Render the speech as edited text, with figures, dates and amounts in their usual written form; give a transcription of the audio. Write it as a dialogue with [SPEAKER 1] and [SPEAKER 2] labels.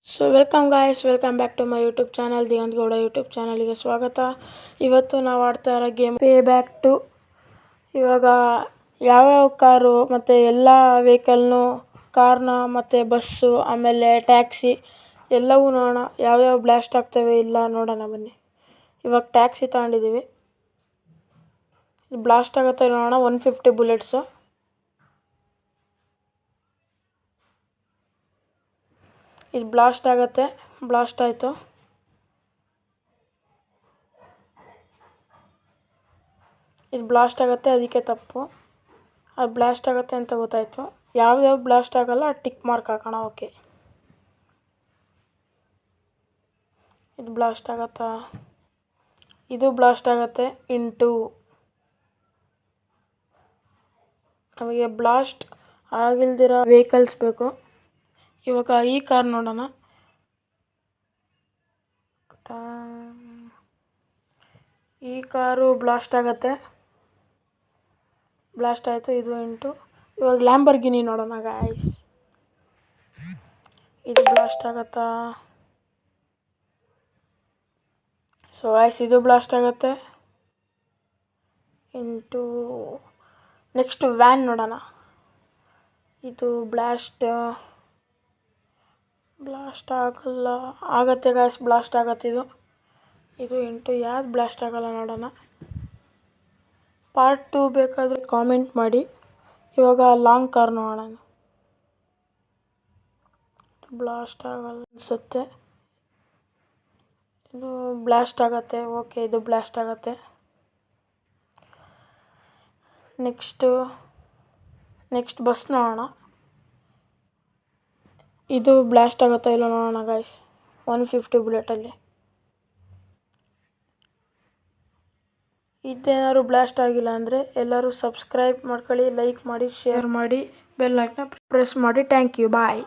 [SPEAKER 1] So welcome guys, welcome back to my YouTube channel Diganth Gowda YouTube ಚಾನಲ್ಗೆ ಸ್ವಾಗತ. ಇವತ್ತು ನಾವು ಆಡ್ತಾ ಇರೋ ಗೇಮ್ ಪೇ ಬ್ಯಾಕ್ ಟು. ಇವಾಗ ಯಾವ್ಯಾವ ಕಾರು ಮತ್ತು ಎಲ್ಲ ವೆಹಿಕಲ್ನು, ಕಾರ್ನ ಮತ್ತು ಬಸ್ಸು ಆಮೇಲೆ ಟ್ಯಾಕ್ಸಿ ಎಲ್ಲವೂ ನೋಡೋಣ. ಯಾವ್ಯಾವ ಬ್ಲಾಸ್ಟ್ ಆಗ್ತವೆ ಇಲ್ಲ ನೋಡೋಣ ಬನ್ನಿ. ಇವಾಗ ಟ್ಯಾಕ್ಸಿ ತಗೊಂಡಿದ್ದೀವಿ, ಬ್ಲಾಸ್ಟ್ ಆಗುತ್ತೆ ನೋಡೋಣ. 150 ಬುಲೆಟ್ಸು. ಇದು ಬ್ಲಾಸ್ಟ್ ಆಗುತ್ತೆ. ಬ್ಲಾಸ್ಟ್ ಆಯಿತು. ಇದು ಬ್ಲಾಸ್ಟ್ ಆಗುತ್ತೆ, ಅದಕ್ಕೆ ತಪ್ಪು. ಅದು ಬ್ಲಾಸ್ಟ್ ಆಗುತ್ತೆ ಅಂತ ಗೊತ್ತಾಯಿತು. ಯಾವ್ಯಾವ ಬ್ಲಾಸ್ಟ್ ಆಗಲ್ಲ ಟಿಕ್ ಮಾರ್ಕ್ ಹಾಕೋಣ. ಓಕೆ, ಇದು ಬ್ಲಾಸ್ಟ್ ಆಗುತ್ತಾ? ಇದು ಬ್ಲಾಸ್ಟ್ ಆಗುತ್ತೆ. ನಮಗೆ ಬ್ಲಾಸ್ಟ್ ಆಗಿಲ್ದಿರೋ ವೆಹಿಕಲ್ಸ್ ಬೇಕು. ಇವಾಗ ಈ ಕಾರ್ ನೋಡೋಣ. ಈ ಕಾರು ಬ್ಲಾಸ್ಟ್ ಆಗುತ್ತೆ. ಬ್ಲಾಸ್ಟ್ ಆಯಿತು. ಇದು 8. ಇವಾಗ ಲ್ಯಾಂಬರ್ಗಿನಿ ನೋಡೋಣ ಗಾಯ್ಸ್. ಇದು ಬ್ಲಾಸ್ಟ್ ಆಗುತ್ತಾ? ಸೊ ಗಾಯ್ಸ್, ಇದು ಬ್ಲಾಸ್ಟ್ ಆಗುತ್ತೆ. ನೆಕ್ಸ್ಟ್ ವ್ಯಾನ್ ನೋಡೋಣ. ಇದು ಬ್ಲಾಸ್ಟ್ ಆಗಲ್ಲ. ಆಗತ್ತೆ ಗಾಯ್ಸ್, ಬ್ಲಾಸ್ಟ್ ಆಗತ್ತೆ. ಇದು 8. ಯಾವ್ದು ಬ್ಲಾಸ್ಟ್ ಆಗಲ್ಲ ನೋಡೋಣ. ಪಾರ್ಟ್ 2 ಬೇಕಾದರೆ ಕಾಮೆಂಟ್ ಮಾಡಿ. ಇವಾಗ ಲಾಂಗ್ ಕಾರ್ ನೋಡೋಣ. ಬ್ಲಾಸ್ಟ್ ಆಗಲ್ಲ ಅನಿಸುತ್ತೆ. ಇದು ಬ್ಲಾಸ್ಟ್ ಆಗುತ್ತೆ. ಓಕೆ, ಇದು ಬ್ಲಾಸ್ಟ್ ಆಗುತ್ತೆ. ನೆಕ್ಸ್ಟ್ ಬಸ್ ನೋಡೋಣ. ಇದು ಬ್ಲಾಸ್ಟ್ ಆಗುತ್ತಾ ಇಲ್ಲ ನೋಡೋಣ ಗಾಯ್ಸ್. 150 ಬುಲೆಟಲ್ಲಿ ಇದೇನಾದ್ರು ಬ್ಲಾಸ್ಟ್ ಆಗಿಲ್ಲ ಅಂದರೆ ಎಲ್ಲರೂ ಸಬ್ಸ್ಕ್ರೈಬ್ ಮಾಡ್ಕೊಳ್ಳಿ, ಲೈಕ್ ಮಾಡಿ, ಶೇರ್ ಮಾಡಿ, ಬೆಲ್ ಐಕಾನ್ ಪ್ರೆಸ್ ಮಾಡಿ. Thank you, bye.